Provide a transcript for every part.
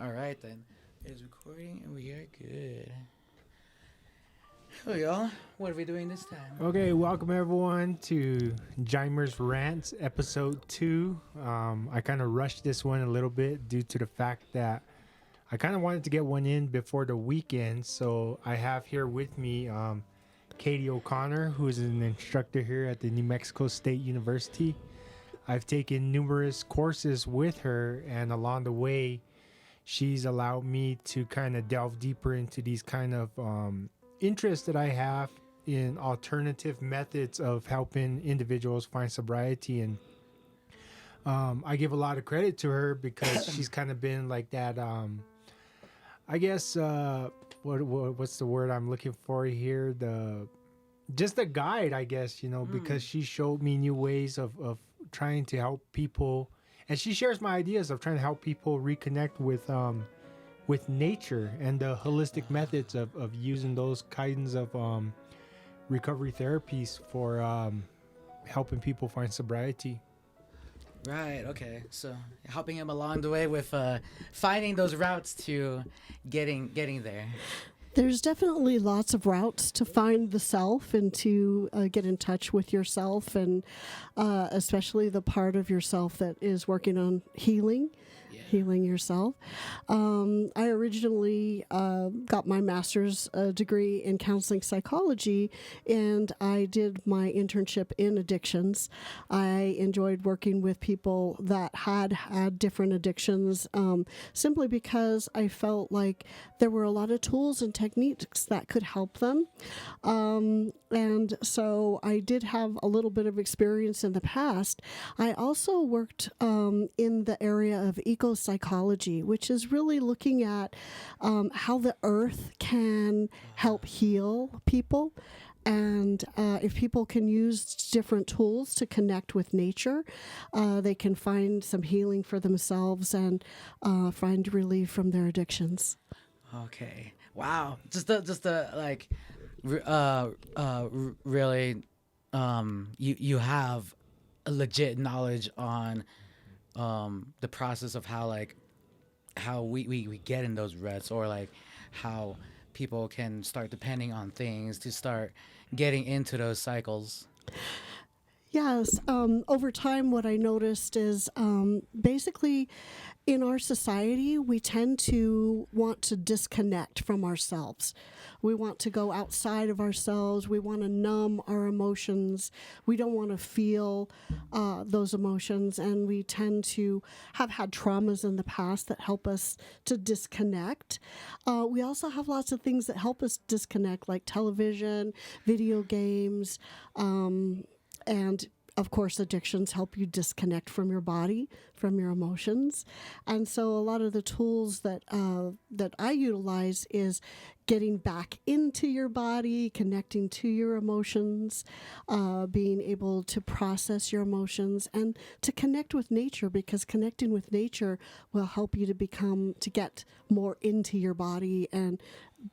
All right then. It is recording and we are good. Hello, y'all. What are we doing this time? Okay, welcome everyone to Jimerz Rantz episode 2. I kind of rushed this one a little bit due to the fact that I kind of wanted to get one in before the weekend. So I have here with me Katie O'Connor, who is an instructor here at the New Mexico State University. I've taken numerous courses with her, and along the way, she's allowed me to kind of delve deeper into these kind of interests that I have in alternative methods of helping individuals find sobriety. And I give a lot of credit to her because she's kind of been like that. I guess what's the word I'm looking for here? Just a guide, I guess, because she showed me new ways of trying to help people, and she shares my ideas of trying to help people reconnect with nature and the holistic methods of using those kinds of recovery therapies for helping people find sobriety. Right. Okay. So helping him along the way with finding those routes to getting there. There's definitely lots of routes to find the self and to get in touch with yourself, and especially the part of yourself that is working on healing yourself. I originally got my master's degree in counseling psychology, and I did my internship in addictions. I enjoyed working with people that had different addictions, simply because I felt like there were a lot of tools and techniques that could help them. And so I did have a little bit of experience in the past. I also worked in the area of eco-psychology, which is really looking at how the earth can help heal people. And if people can use different tools to connect with nature, they can find some healing for themselves and find relief from their addictions. Okay. Wow. Really, you have a legit knowledge on the process of how we get in those ruts, or like how people can start depending on things to start getting into those cycles. Yes. Over time, what I noticed is basically in our society, we tend to want to disconnect from ourselves. We want to go outside of ourselves. We want to numb our emotions. We don't want to feel those emotions. And we tend to have had traumas in the past that help us to disconnect. We also have lots of things that help us disconnect, like television, video games, and of course, addictions help you disconnect from your body, from your emotions. And so a lot of the tools that I utilize is getting back into your body, connecting to your emotions, being able to process your emotions, and to connect with nature, because connecting with nature will help you to get more into your body and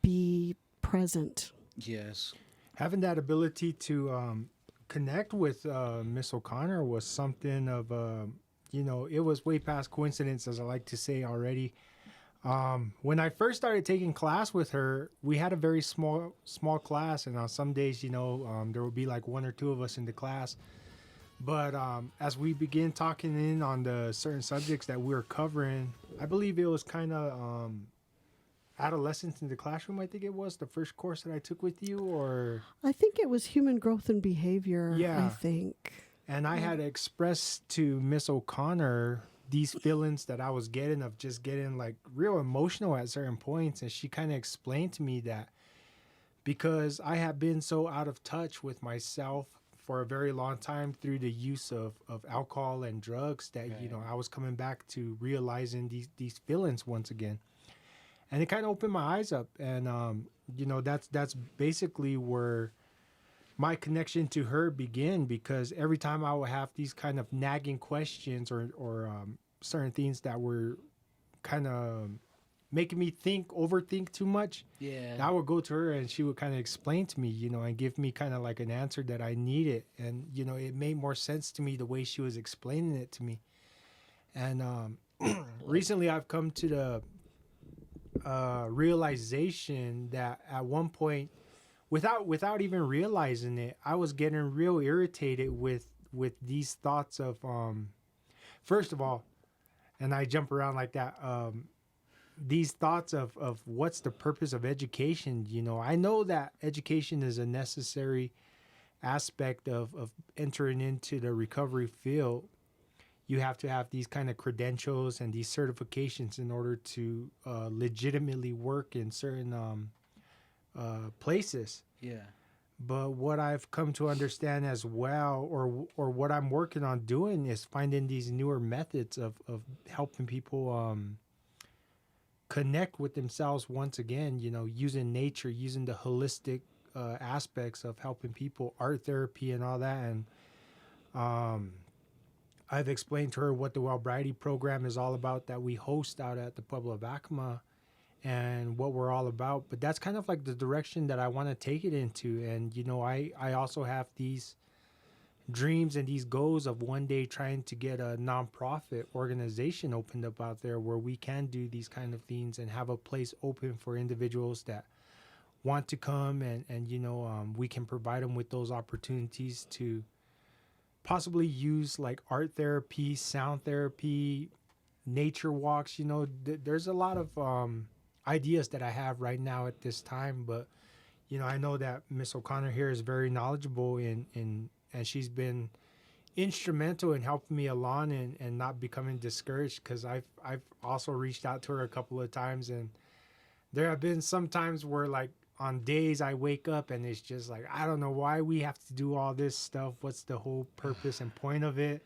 be present. Yes. Having that ability to connect with Miss O'Connor was something of it was way past coincidence, as I like to say already. When I first started taking class with her, we had a very small class, and on some days there would be like one or two of us in the class. But as we began talking in on the certain subjects that we were covering, I believe it was kind of adolescence in the classroom. I think it was the first course that I took with you, or I think it was human growth and behavior. Yeah. I think. And I had expressed to Miss O'Connor these feelings that I was getting, of just getting like real emotional at certain points. And she kind of explained to me that because I had been so out of touch with myself for a very long time through the use of alcohol and drugs, that, Right. I was coming back to realizing these feelings once again. And it kind of opened my eyes up. And, that's basically where my connection to her began, because every time I would have these kind of nagging questions or certain things that were kind of making me overthink too much, Yeah. I would go to her and she would kind of explain to me, and give me kind of like an answer that I needed. And, it made more sense to me the way she was explaining it to me. And recently I've come to realization that at one point, without even realizing it, I was getting real irritated with these thoughts of first of all, and I jump around like that. These thoughts of what's the purpose of education. You know, I know that education is a necessary aspect of entering into the recovery field. You have to have these kind of credentials and these certifications in order to legitimately work in certain places. Yeah. But what I've come to understand as well, or what I'm working on doing, is finding these newer methods of helping people connect with themselves once again, you know, using nature, using the holistic aspects of helping people, art therapy and all that. And I've explained to her what the Wellbriety program is all about that we host out at the Pueblo of Acoma, and what we're all about. But that's kind of like the direction that I want to take it into. And, you know, I also have these dreams and these goals of one day trying to get a nonprofit organization opened up out there where we can do these kind of things and have a place open for individuals that want to come, and you know, we can provide them with those opportunities to possibly use like art therapy, sound therapy, nature walks. You know, there's a lot of ideas that I have right now at this time, but you know, I know that Miss O'Connor here is very knowledgeable in and she's been instrumental in helping me along and not becoming discouraged, because I've also reached out to her a couple of times, and there have been some times where, like, on days I wake up and it's just like, I don't know why we have to do all this stuff. What's the whole purpose and point of it?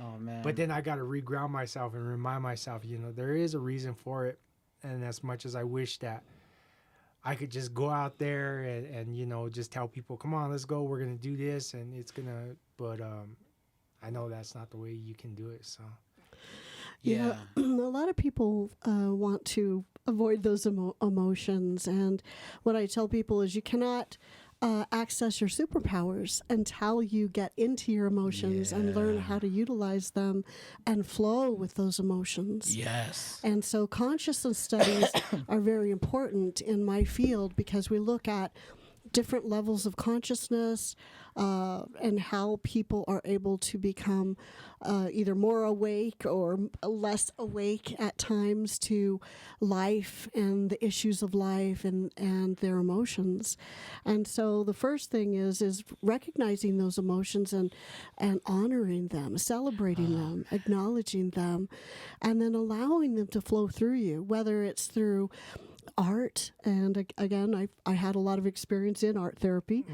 Oh man. But then I got to reground myself and remind myself, you know, there is a reason for it. And as much as I wish that I could just go out there and you know, just tell people, come on, let's go, we're going to do this, and it's going to, but I know that's not the way you can do it, so. Yeah, a lot of people want to avoid those emotions. And what I tell people is you cannot access your superpowers until you get into your emotions and learn how to utilize them and flow with those emotions. Yes. And so consciousness studies are very important in my field, because we look at different levels of consciousness and how people are able to become either more awake or less awake at times to life and the issues of life and their emotions. And so the first thing is recognizing those emotions and honoring them, celebrating them, acknowledging them, and then allowing them to flow through you, whether it's through art. And again, I had a lot of experience in art therapy.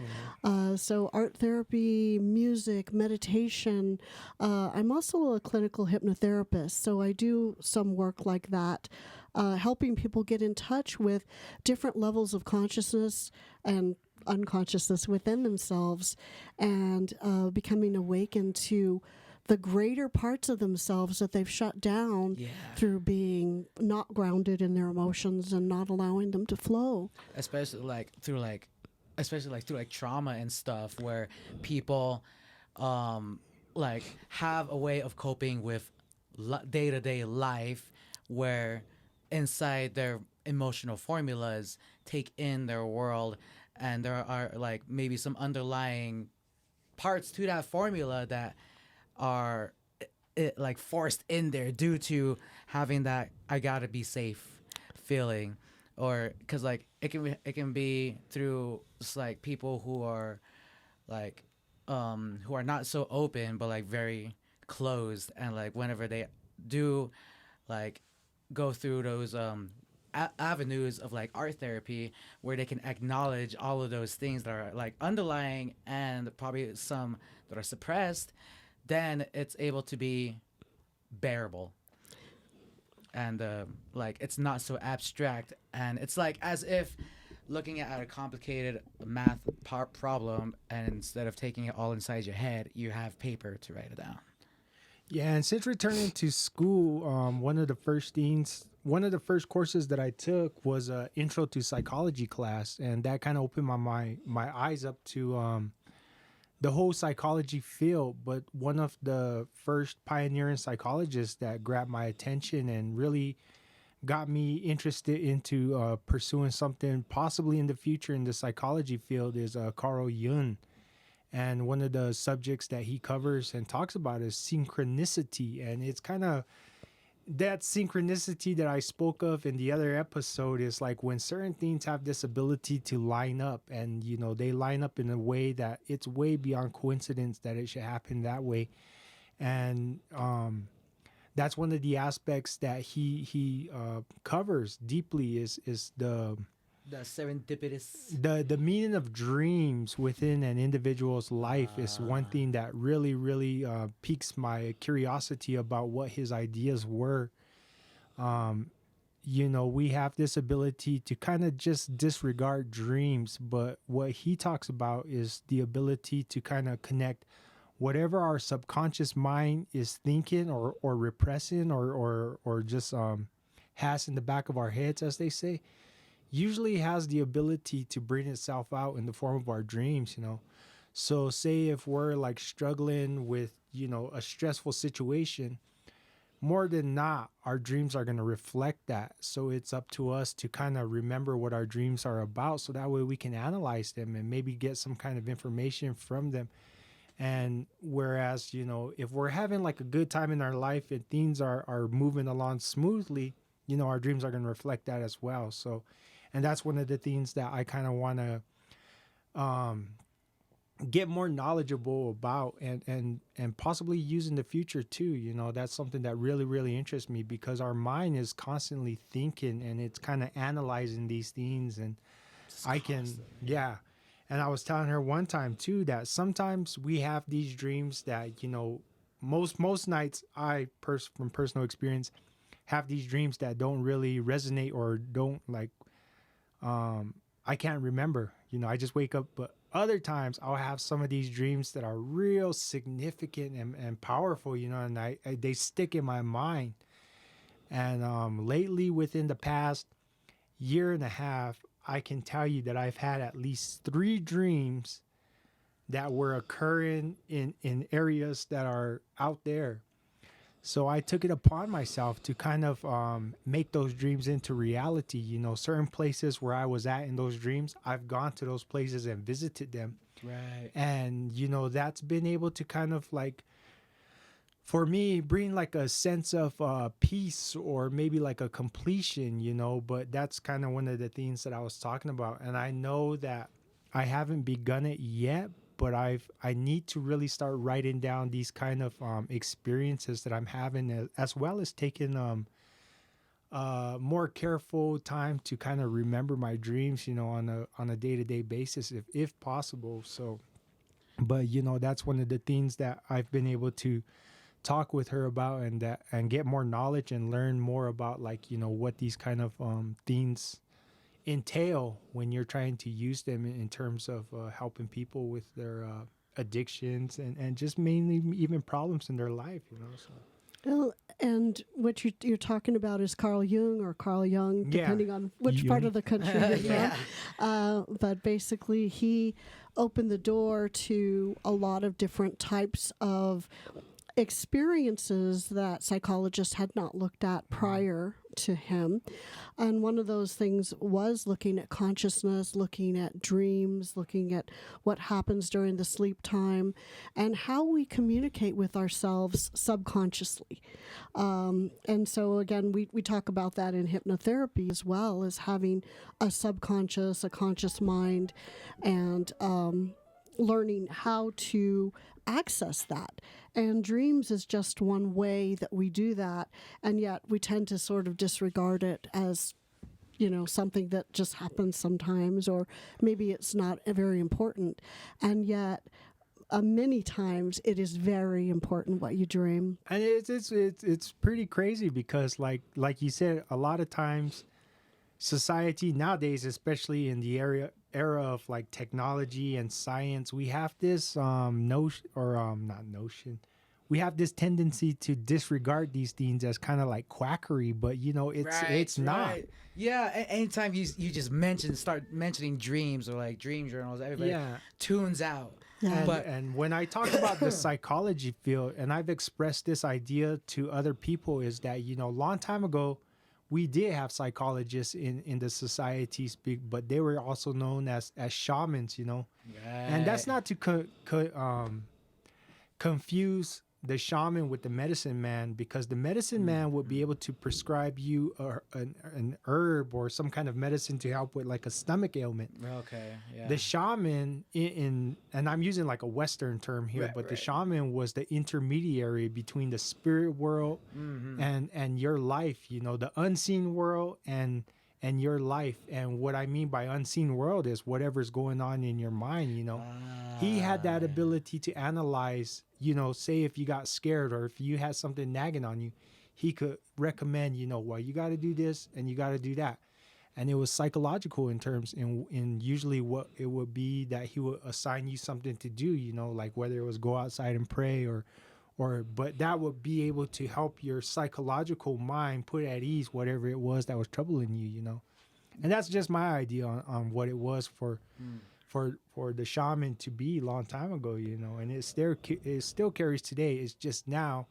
So art therapy, music, meditation. I'm also a clinical hypnotherapist, so I do some work like that, helping people get in touch with different levels of consciousness and unconsciousness within themselves, and becoming awakened to the greater parts of themselves that they've shut down through being not grounded in their emotions and not allowing them to flow. Especially through trauma and stuff, where people like have a way of coping with day-to-day life, where inside their emotional formulas take in their world, and there are like maybe some underlying parts to that formula that are like forced in there due to having that I gotta be safe feeling, or because like it can be through just like people who are like who are not so open but like very closed, and like whenever they do like go through those avenues of like art therapy where they can acknowledge all of those things that are like underlying and probably some that are suppressed, then it's able to be bearable, and like it's not so abstract, and it's like as if looking at a complicated math problem, and instead of taking it all inside your head, you have paper to write it down. Yeah, and since returning to school, one of the first courses that I took was a intro to psychology class, and that kind of opened my eyes up to the whole psychology field. But one of the first pioneering psychologists that grabbed my attention and really got me interested into pursuing something possibly in the future in the psychology field is Carl Jung. And one of the subjects that he covers and talks about is synchronicity. And it's kind of that synchronicity that I spoke of in the other episode is like when certain things have this ability to line up, and you know they line up in a way that it's way beyond coincidence that it should happen that way. And that's one of the aspects that he covers deeply is The serendipitous. the meaning of dreams within an individual's life is one thing that really piques my curiosity about what his ideas were. You know, we have this ability to kind of just disregard dreams, but what he talks about is the ability to kind of connect whatever our subconscious mind is thinking or repressing or just has in the back of our heads, as they say, usually has the ability to bring itself out in the form of our dreams, you know. So say if we're like struggling with, you know, a stressful situation, more than not, our dreams are going to reflect that. So it's up to us to kind of remember what our dreams are about, so that way we can analyze them and maybe get some kind of information from them. And whereas, you know, if we're having like a good time in our life and things are moving along smoothly, you know, our dreams are going to reflect that as well. So, and that's one of the things that I kind of want to get more knowledgeable about and possibly use in the future too. You know, that's something that really interests me, because our mind is constantly thinking and it's kind of analyzing these things. And yeah. And I was telling her one time too that sometimes we have these dreams that, you know, most nights from personal experience have these dreams that don't really resonate or don't like, I can't remember, you know, I just wake up. But other times I'll have some of these dreams that are real significant and powerful, you know, and they stick in my mind. And lately, within the past year and a half, I can tell you that I've had at least 3 dreams that were occurring in areas that are out there. So I took it upon myself to kind of make those dreams into reality. You know, certain places where I was at in those dreams, I've gone to those places and visited them. Right. And, you know, that's been able to kind of like, for me, bring like a sense of peace or maybe like a completion, you know. But that's kind of one of the things that I was talking about. And I know that I haven't begun it yet, but I need to really start writing down these kind of experiences that I'm having, as well as taking more careful time to kind of remember my dreams, you know, on a day-to-day basis, if possible. So, but you know, that's one of the things that I've been able to talk with her about, and get more knowledge and learn more about, like, you know, what these kind of things entail when you're trying to use them in terms of helping people with their addictions and just mainly even problems in their life, you know. So. Well, and what you're talking about is Carl Jung or Carl Jung, depending on which part of the country you're from. But basically, he opened the door to a lot of different types of experiences that psychologists had not looked at prior to him. And one of those things was looking at consciousness, looking at dreams, looking at what happens during the sleep time, and how we communicate with ourselves subconsciously. And so again, we talk about that in hypnotherapy as well, as having a subconscious, a conscious mind, and learning how to access that. And dreams is just one way that we do that, and yet we tend to sort of disregard it as, you know, something that just happens sometimes, or maybe it's not very important. And yet many times it is very important what you dream. And it's pretty crazy, because like you said, a lot of times society nowadays, especially in the era of like technology and science, we have this we have this tendency to disregard these things as kind of like quackery, but you know, it's not. Yeah, anytime you just start mentioning dreams or like dream journals, everybody tunes out. Yeah. And when I talk about the psychology field, and I've expressed this idea to other people, is that, you know, a long time ago, we did have psychologists in the society speak, but they were also known as shamans, you know. And that's not to confuse the shaman with the medicine man, because the medicine man would be able to prescribe you an herb or some kind of medicine to help with like a stomach ailment. Okay, yeah. The shaman and I'm using like a Western term here, Right, but the right. shaman was the intermediary between the spirit world Mm-hmm. and your life, you know, the unseen world and your life. And what I mean by unseen world is whatever's going on in your mind, you know. He had that ability to analyze, you know, say if you got scared or if you had something nagging on you, he could recommend, you know, well, you got to do this and you got to do that. And it was psychological in terms, in usually what it would be that he would assign you something to do, you know, like whether it was go outside and pray but that would be able to help your psychological mind put at ease whatever it was that was troubling you, you know. And that's just my idea on what it was for the shaman to be a long time ago, you know. And it still carries today. It's just now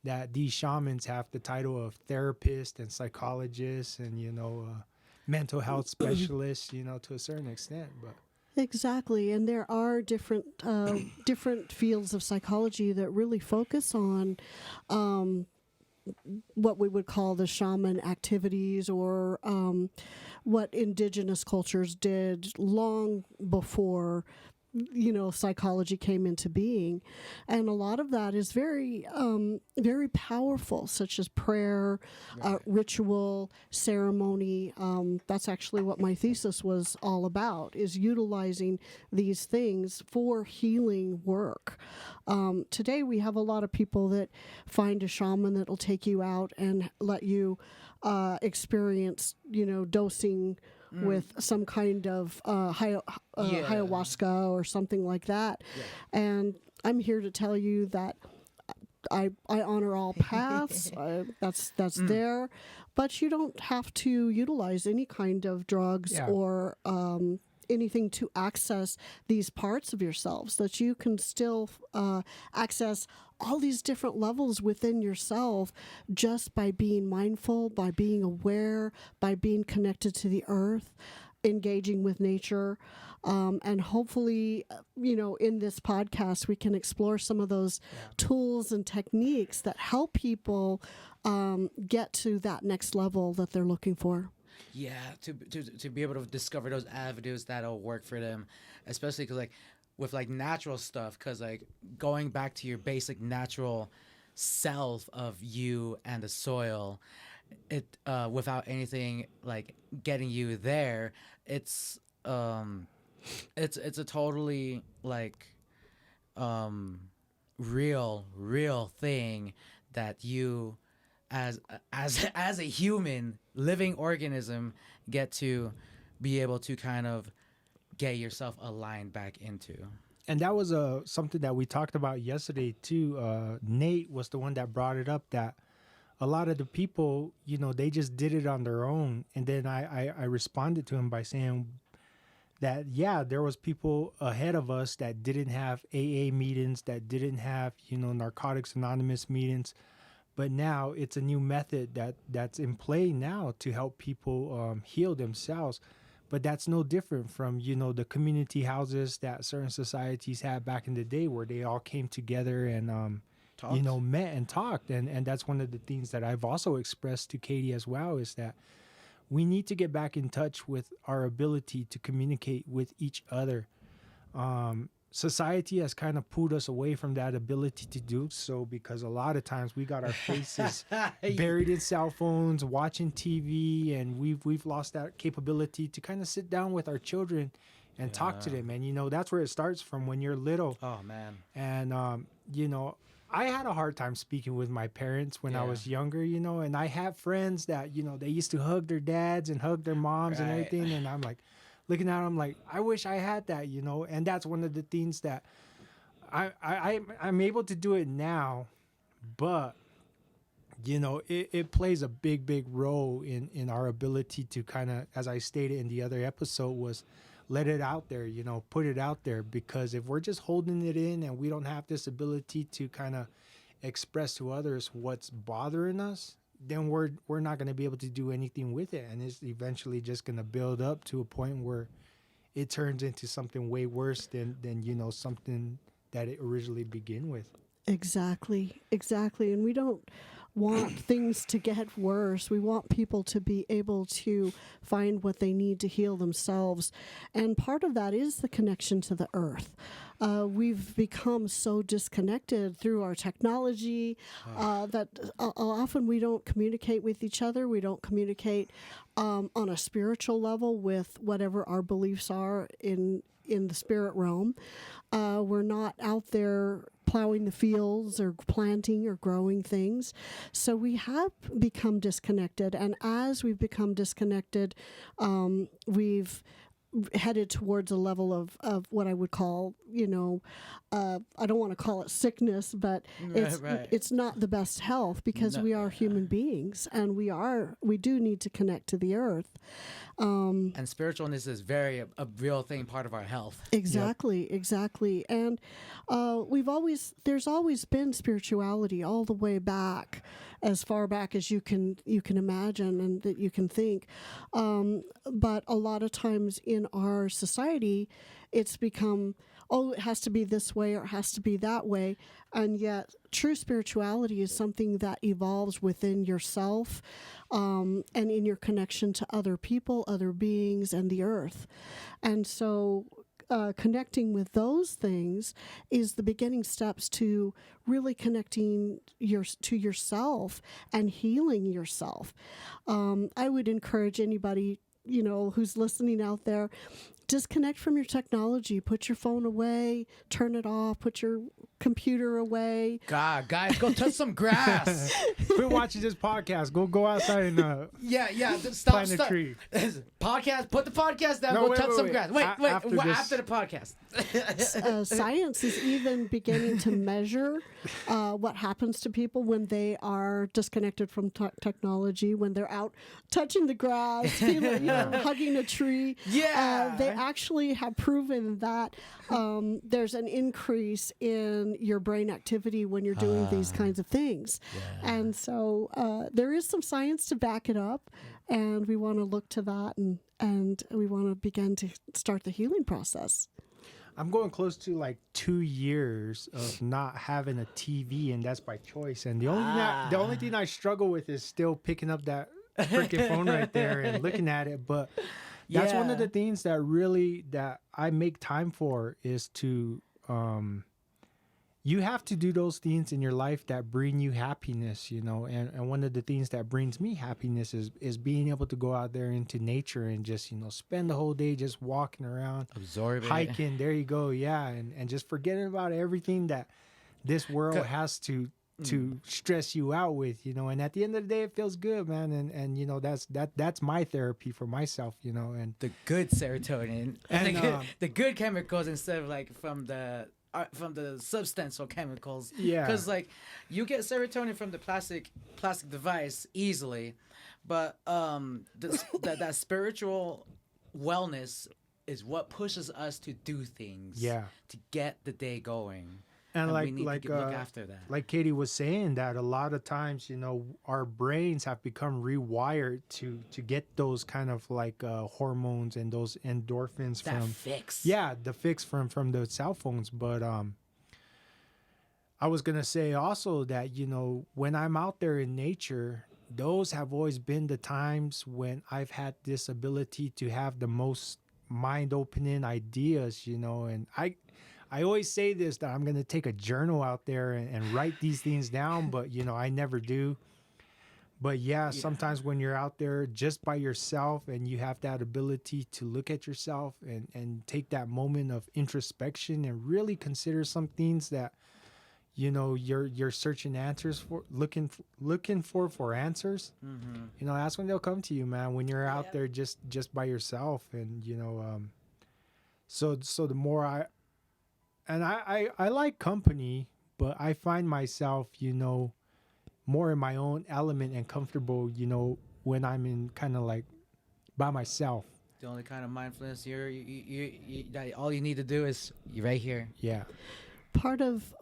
that these shamans have the title of therapist and psychologist and, you know, mental health specialists, you know, to a certain extent. But Exactly, and there are different fields of psychology that really focus on what we would call the shaman activities, or what indigenous cultures did long before, you know, psychology came into being. And a lot of that is very very powerful, such as prayer, ritual, ceremony. That's actually what my thesis was all about, is utilizing these things for healing work. Today we have a lot of people that find a shaman that will take you out and let you experience, you know, dosing with some kind of ayahuasca or something like that. Yeah. And I'm here to tell you that I honor all paths. That's there, but you don't have to utilize any kind of drugs or anything to access these parts of yourselves. That you can still access all these different levels within yourself just by being mindful, by being aware, by being connected to the earth, engaging with nature. And hopefully, you know, in this podcast, we can explore some of those tools and techniques that help people get to that next level that they're looking for. Yeah, to be able to discover those avenues that'll work for them, especially because like with like natural stuff, because like going back to your basic natural self of you and the soil, it without anything like getting you there, it's a totally like real thing that you as a human living organism get to be able to kind of get yourself aligned back into. And that was something that we talked about yesterday too. Nate was the one that brought it up, that a lot of the people, you know, they just did it on their own. And then I responded to him by saying that, yeah, there was people ahead of us that didn't have AA meetings, that didn't have, you know, Narcotics Anonymous meetings. But now it's a new method that's in play now to help people heal themselves. But that's no different from, you know, the community houses that certain societies had back in the day, where they all came together and, you know, met and talked. And that's one of the things that I've also expressed to Katie as well, is that we need to get back in touch with our ability to communicate with each other. Society has kind of pulled us away from that ability to do so, because a lot of times we got our faces buried in cell phones, watching TV, and we've lost that capability to kind of sit down with our children and talk to them. And, you know, that's where it starts from, when you're little. Oh, man. And, you know, I had a hard time speaking with my parents when I was younger, you know, and I have friends that, you know, they used to hug their dads and hug their moms and everything. And I'm like, looking at them like, I wish I had that, you know. And that's one of the things that I'm able to do it now, but, you know, it plays a big role in our ability to kind of, as I stated in the other episode, was let it out there, you know, put it out there. Because if we're just holding it in and we don't have this ability to kind of express to others what's bothering us, then we're not going to be able to do anything with it, and it's eventually just going to build up to a point where it turns into something way worse than something that it originally began with. Exactly. And we don't want things to get worse. We want people to be able to find what they need to heal themselves. And part of that is the connection to the earth. We've become so disconnected through our technology that often we don't communicate with each other. We don't communicate on a spiritual level with whatever our beliefs are in the spirit realm. We're not out there plowing the fields or planting or growing things. So we have become disconnected. And as we've become disconnected, we've headed towards a level of what I would call, I don't want to call it sickness, but it's not the best health, because we are human beings, and we do need to connect to the earth. And spiritualness is a real thing, part of our health. Exactly. And there's always been spirituality all the way back, as far back as you can imagine and that you can think. But a lot of times in our society, it's become, it has to be this way or it has to be that way. And yet true spirituality is something that evolves within yourself, and in your connection to other people, other beings, and the earth. And so connecting with those things is the beginning steps to really connecting to yourself and healing yourself. I would encourage anybody, who's listening out there, disconnect from your technology. Put your phone away, turn it off, put your computer away. God, guys, go touch some grass. Quit watching this podcast. Go outside and Stop. plant a tree. Podcast. Put the podcast down. No, go touch some grass. Wait. After The podcast. Science is even beginning to measure what happens to people when they are disconnected from technology, when they're out touching the grass, feeling, hugging a tree. Yeah. They actually have proven that there's an increase in your brain activity when you're doing these kinds of things. Yeah. And so there is some science to back it up, and we want to look to that, and we want to begin to start the healing process. I'm going close to like 2 years of not having a TV, and that's by choice. And the only thing I struggle with is still picking up that freaking phone right there and looking at it. But that's one of the things that I make time for, is to you have to do those things in your life that bring you happiness, and one of the things that brings me happiness is being able to go out there into nature and just, spend the whole day just walking around, absorbing, hiking. There you go. Yeah. And just forgetting about everything that this world has to stress you out with, and at the end of the day, it feels good, man. And that's my therapy for myself, and the good serotonin and the good chemicals, instead of like from the substantial chemicals. Yeah. Because like you get serotonin from the plastic device easily, but that spiritual wellness is what pushes us to do things. Yeah. To get the day going. And we need to look after that. Like Katie was saying, that a lot of times, our brains have become rewired to get those kind of like hormones and those endorphins that from fix. Yeah, the fix from the cell phones. But I was gonna say also that when I'm out there in nature, those have always been the times when I've had this ability to have the most mind-opening ideas. And I always say this, that I'm going to take a journal out there and write these things down, but, I never do. But sometimes when you're out there just by yourself and you have that ability to look at yourself and take that moment of introspection and really consider some things that, you're searching answers for, looking for answers, that's when they'll come to you, man, when you're out there just by yourself. And, so the more I like company, but I find myself, more in my own element and comfortable, when I'm in kind of like by myself. The only kind of mindfulness that all you need to do is you're right here. Yeah. part of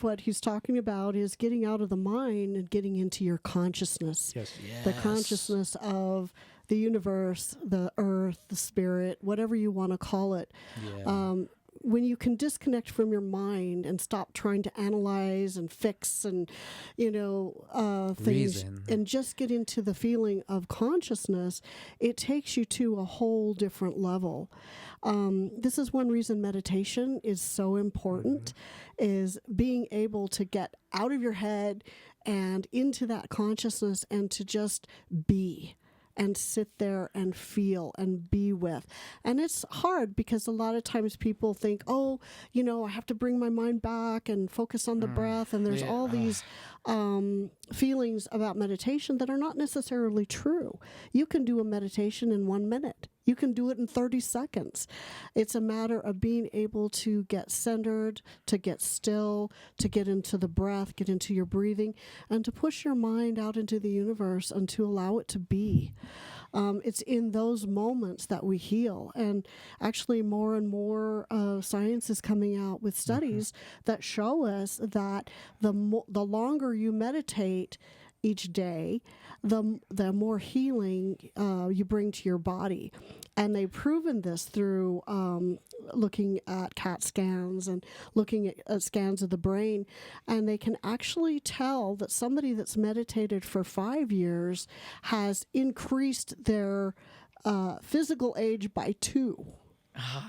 what he's talking about is getting out of the mind and getting into your consciousness. Yes. The consciousness of the universe, the earth, the spirit, whatever you want to call it. Yeah. When you can disconnect from your mind and stop trying to analyze and fix and, things, Reason. and just get into the feeling of consciousness, it takes you to a whole different level. This is one reason meditation is so important, is being able to get out of your head and into that consciousness and to just be. And sit there and feel and be with. And it's hard because a lot of times people think, I have to bring my mind back and focus on the breath. And there's all these feelings about meditation that are not necessarily true. You can do a meditation in 1 minute. You can do it in 30 seconds. It's a matter of being able to get centered, to get still, to get into the breath, get into your breathing, and to push your mind out into the universe and to allow it to be. It's in those moments that we heal. And actually more and more science is coming out with studies that show us that the longer you meditate each day, the more healing you bring to your body. And they've proven this through looking at CAT scans and looking at scans of the brain. And they can actually tell that somebody that's meditated for 5 years has increased their physical age by 2.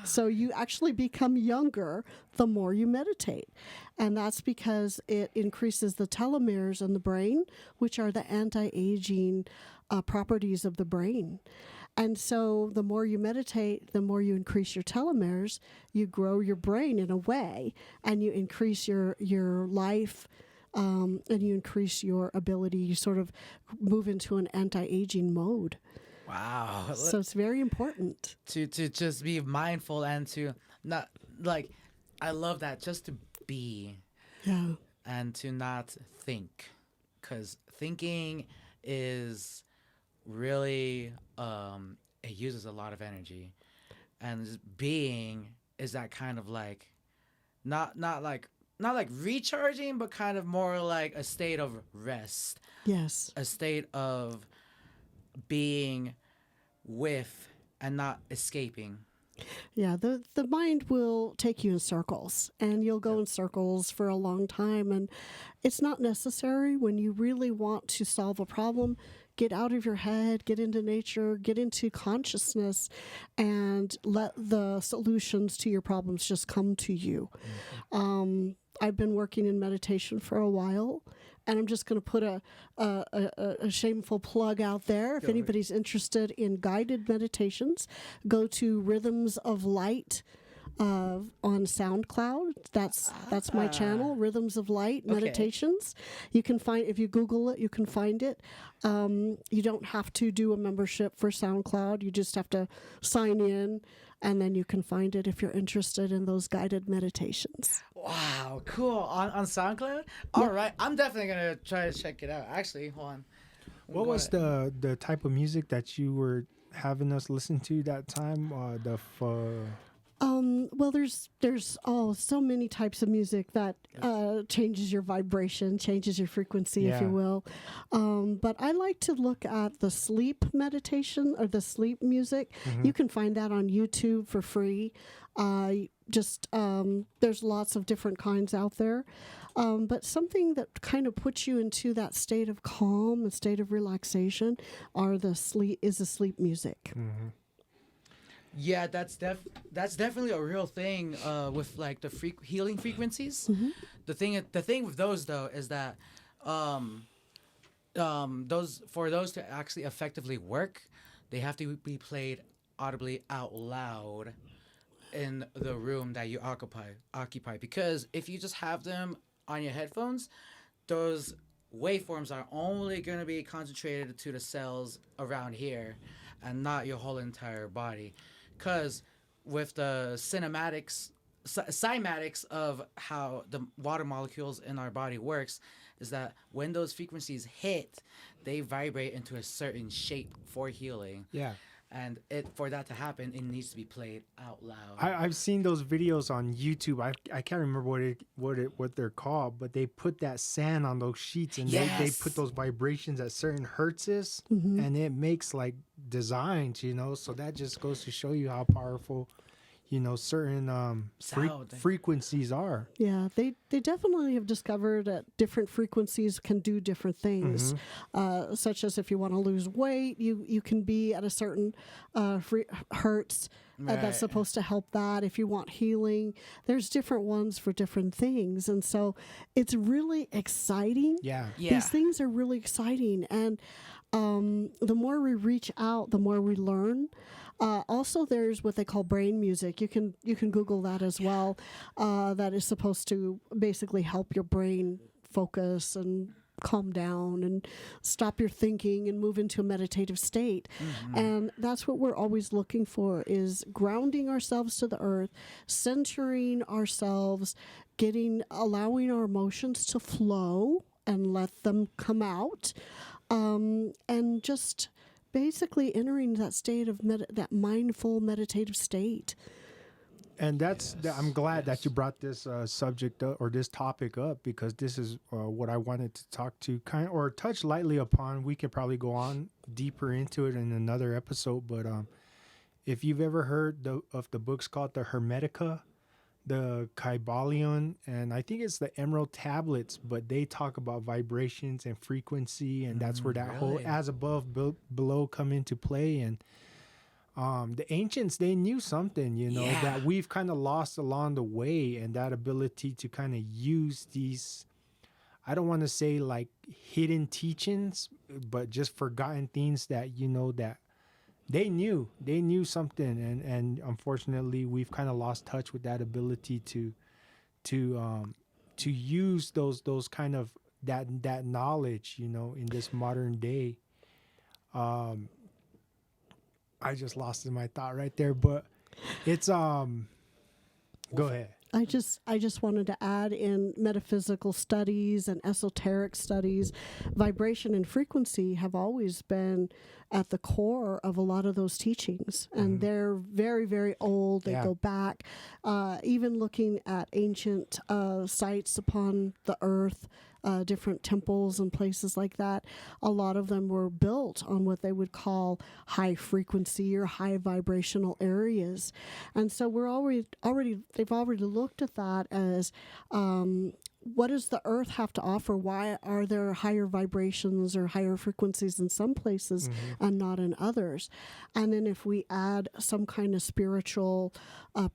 So you actually become younger the more you meditate. And that's because it increases the telomeres in the brain, which are the anti-aging properties of the brain. And so the more you meditate, the more you increase your telomeres, you grow your brain in a way, and you increase your life, and you increase your ability. You sort of move into an anti-aging mode. Wow. So it's very important. To just be mindful and to not, like, I love that, just to be. Yeah. And to not think. Because thinking is really, it uses a lot of energy. And just being is that kind of like, not like recharging, but kind of more like a state of rest. Yes. A state of being with and not escaping. Yeah, the mind will take you in circles, and you'll go in circles for a long time, and it's not necessary. When you really want to solve a problem, get out of your head, get into nature, get into consciousness, and let the solutions to your problems just come to you. I've been working in meditation for a while, and I'm just going to put a shameful plug out there. If anybody's interested in guided meditations, go to Rhythms of Light on SoundCloud. That's my channel, Rhythms of Light Meditations. You can find, if you Google it, you can find it. You don't have to do a membership for SoundCloud. You just have to sign in, and then you can find it if you're interested in those guided meditations. Wow, cool. On SoundCloud? All right. I'm definitely going to try to check it out. Actually, hold on. What was the type of music that you were having us listen to that time? Well, there's so many types of music that changes your vibration, changes your frequency, if you will. But I like to look at the sleep meditation or the sleep music. You can find that on YouTube for free. There's lots of different kinds out there. But something that kind of puts you into that state of calm, a state of relaxation, is the sleep music. Yeah, that's definitely a real thing with like the healing frequencies. The thing with those though is that those to actually effectively work, they have to be played audibly out loud in the room that you occupy. Because if you just have them on your headphones, those waveforms are only going to be concentrated to the cells around here and not your whole entire body. Because with the cymatics of how the water molecules in our body works is that when those frequencies hit, they vibrate into a certain shape for healing. Yeah. and for that to happen, it needs to be played out loud. I've seen those videos on YouTube. I can't remember what they're called, but they put that sand on those sheets, and they put those vibrations at certain hertzes, and it makes like designs, So that just goes to show you how powerful, certain frequencies are. Yeah, they definitely have discovered that different frequencies can do different things, such as if you want to lose weight, you can be at a certain hertz that's supposed to help that. If you want healing, there's different ones for different things. And so it's really exciting. Yeah. These things are really exciting. And the more we reach out, the more we learn. Also, there's what they call brain music. You can Google that as well. That is supposed to basically help your brain focus and calm down and stop your thinking and move into a meditative state. And that's what we're always looking for, is grounding ourselves to the earth, centering ourselves, allowing our emotions to flow and let them come out, and just basically entering that state of that mindful meditative state. And I'm glad that you brought this subject up, or this topic up, because this is what I wanted to talk to or touch lightly upon. We could probably go on deeper into it in another episode, but if you've ever heard of the books called the Hermetica, the Kybalion, and I think it's the Emerald Tablets, but they talk about vibrations and frequency, and that's where that whole as above, below come into play. And the ancients, they knew something, that we've kind of lost along the way, and that ability to kind of use these, I don't want to say like hidden teachings, but just forgotten things that, that they knew something, and unfortunately we've kind of lost touch with that ability to use those kind of that knowledge, in this modern day. I just lost my thought right there, but it's go ahead. I just wanted to add, in metaphysical studies and esoteric studies, vibration and frequency have always been at the core of a lot of those teachings. And they're very, very old. They go back, even looking at ancient sites upon the earth, different temples and places like that. A lot of them were built on what they would call high frequency or high vibrational areas. And so they've already looked at that as, what does the earth have to offer? Why are there higher vibrations or higher frequencies in some places and not in others? And then if we add some kind of spiritual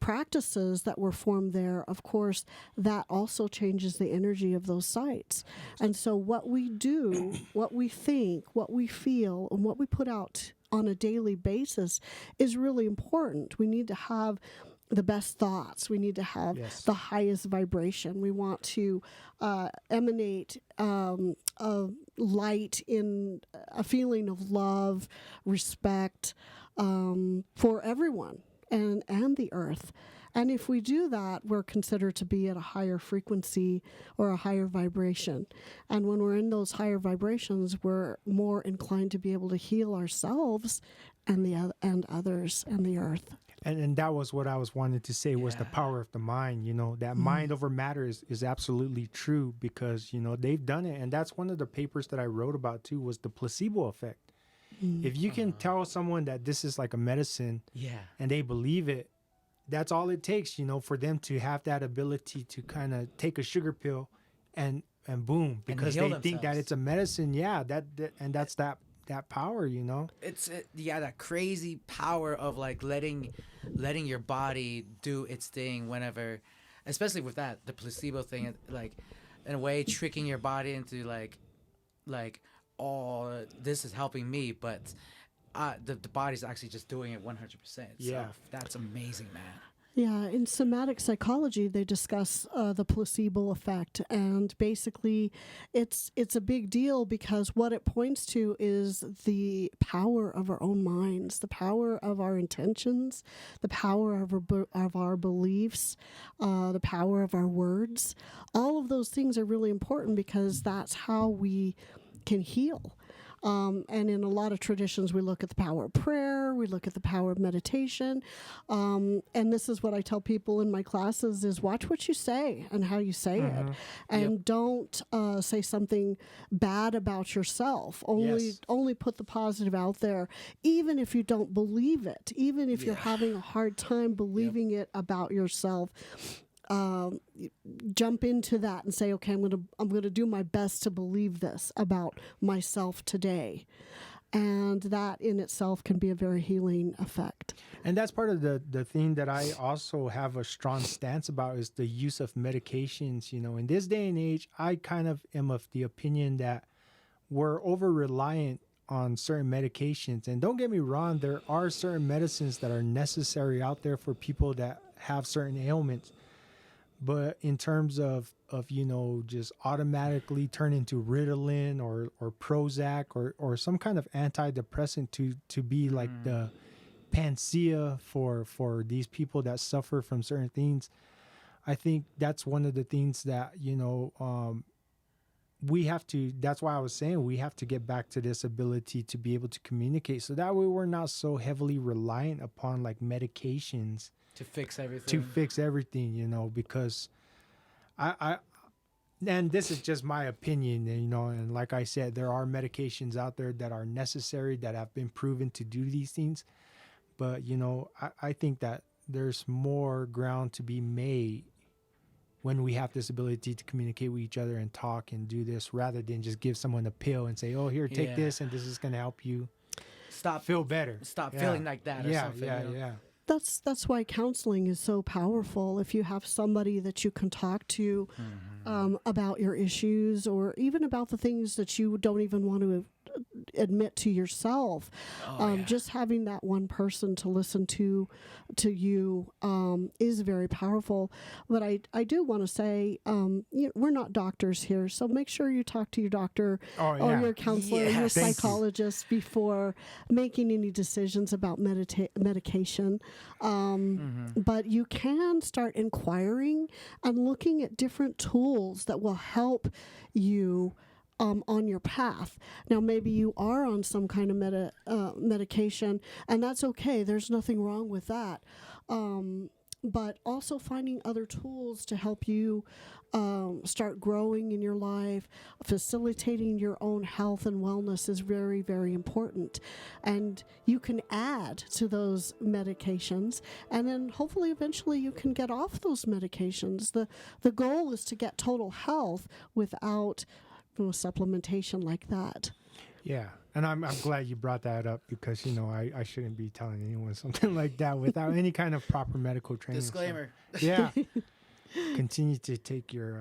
practices that were formed there, of course, that also changes the energy of those sites. And so what we do, what we think, what we feel, and what we put out on a daily basis is really important. We need to have the best thoughts. We need to have the highest vibration. We want to emanate a light, in a feeling of love, respect for everyone and the earth. And if we do that, we're considered to be at a higher frequency or a higher vibration. And when we're in those higher vibrations, we're more inclined to be able to heal ourselves and others and the earth. And that was what I was wanting to say, was the power of the mind. That mind over matter is absolutely true, because, they've done it. And that's one of the papers that I wrote about too, was the placebo effect. If you can tell someone that this is like a medicine and they believe it, that's all it takes, for them to have that ability to kind of take a sugar pill and boom, because they think that it's a medicine. That's that power, It's that crazy power of like letting your body do its thing whenever, especially with the placebo thing, like in a way tricking your body into like oh, this is helping me, but the body's actually just doing it 100%. So that's amazing, man. Yeah, in somatic psychology, they discuss the placebo effect, and basically, it's a big deal, because what it points to is the power of our own minds, the power of our intentions, the power of our beliefs, the power of our words. All of those things are really important, because that's how we can heal. And in a lot of traditions, we look at the power of prayer, we look at the power of meditation. And this is what I tell people in my classes is watch what you say and how you say it. And don't say something bad about yourself. Only put the positive out there, even if you don't believe it, even if you're having a hard time believing it about yourself. Jump into that and say, okay, I'm gonna do my best to believe this about myself today, and that in itself can be a very healing effect. And that's part of the thing that I also have a strong stance about is the use of medications. You know, in this day and age, I kind of am of the opinion that we're over reliant on certain medications. And don't get me wrong, there are certain medicines that are necessary out there for people that have certain ailments. But in terms of you know, just automatically turn into Ritalin or Prozac or some kind of antidepressant to be like the panacea for these people that suffer from certain things, I think that's one of the things that, you know, we have to, that's why I was saying we have to get back to this ability to be able to communicate. So that way we're not so heavily reliant upon like medications to fix everything. You know, because I and this is just my opinion, you know, and like I said, there are medications out there that are necessary that have been proven to do these things. But, you know, I think that there's more ground to be made when we have this ability to communicate with each other and talk and do this rather than just give someone a pill and say, oh, here, take this and this is going to help you feel better. Stop feeling like that or something. Yeah. That's why counseling is so powerful. If you have somebody that you can talk to about your issues or even about the things that you don't even want to admit to yourself, just having that one person to listen to you is very powerful. But I do want to say, we're not doctors here, so make sure you talk to your doctor or your counselor, your psychologist before making any decisions about medication. But you can start inquiring and looking at different tools that will help you on your path. Now, maybe you are on some kind of medication, and that's okay. There's nothing wrong with that. But also finding other tools to help you start growing in your life, facilitating your own health and wellness is very, very important. And you can add to those medications, and then hopefully eventually you can get off those medications. The goal is to get total health without supplementation like that. Yeah, and I'm glad you brought that up because, you know, I shouldn't be telling anyone something like that without any kind of proper medical training. Disclaimer. So, yeah. Continue to take your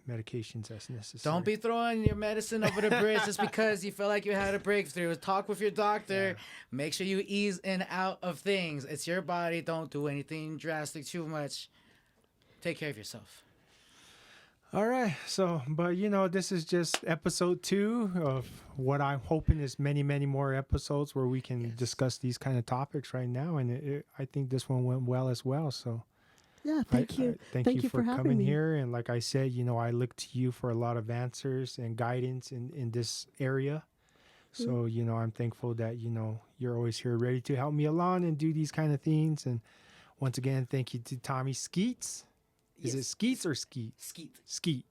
medications as necessary. Don't be throwing your medicine over the bridge just because you feel like you had a breakthrough. Talk with your doctor. Yeah. Make sure you ease in and out of things. It's your body. Don't do anything drastic too much. Take care of yourself. All right. So, but, you know, this is just episode 2 of what I'm hoping is many, many more episodes where we can discuss these kind of topics right now. And I think this one went well as well. So, yeah, thank you. Thank you for coming here. And like I said, you know, I look to you for a lot of answers and guidance in this area. So, you know, I'm thankful that, you know, you're always here ready to help me along and do these kind of things. And once again, thank you to Tommy Skeets. Is it Skeets or Skeet? Skeet.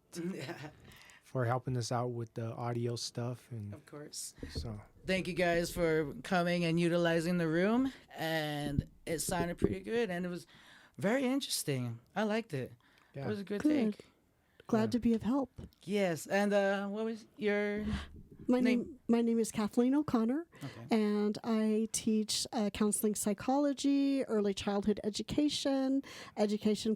For helping us out with the audio stuff. And of course. So thank you guys for coming and utilizing the room. And it sounded pretty good. And it was very interesting. I liked it. Yeah. It was a good take. Glad to be of help. Yes. And what was your My name is Kathleen O'Connor, and I teach counseling psychology, early childhood education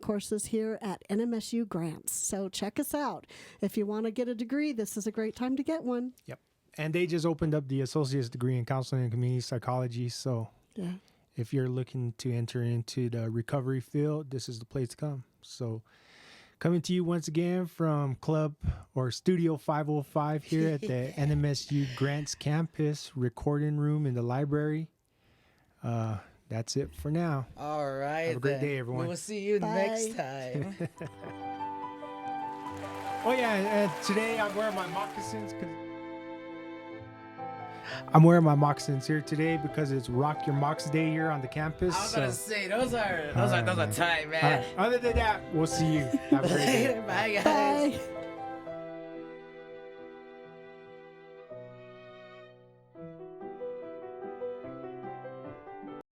courses here at NMSU Grants. So check us out. If you want to get a degree, this is a great time to get one. Yep. And they just opened up the associate's degree in counseling and community psychology. So if you're looking to enter into the recovery field, this is the place to come. So coming to you once again from Club or Studio 505 here at the NMSU Grants campus recording room in the library. That's it for now. All right. Have a great day, everyone. We will see you next time. Oh, yeah. And today I'm wearing my moccasins. I'm wearing my moccasins here today because it's Rock Your Mocks Day here on the campus. I was gonna say those are tight, All man. right. Other than that, we'll see you. Have a great day. Bye, guys. Bye.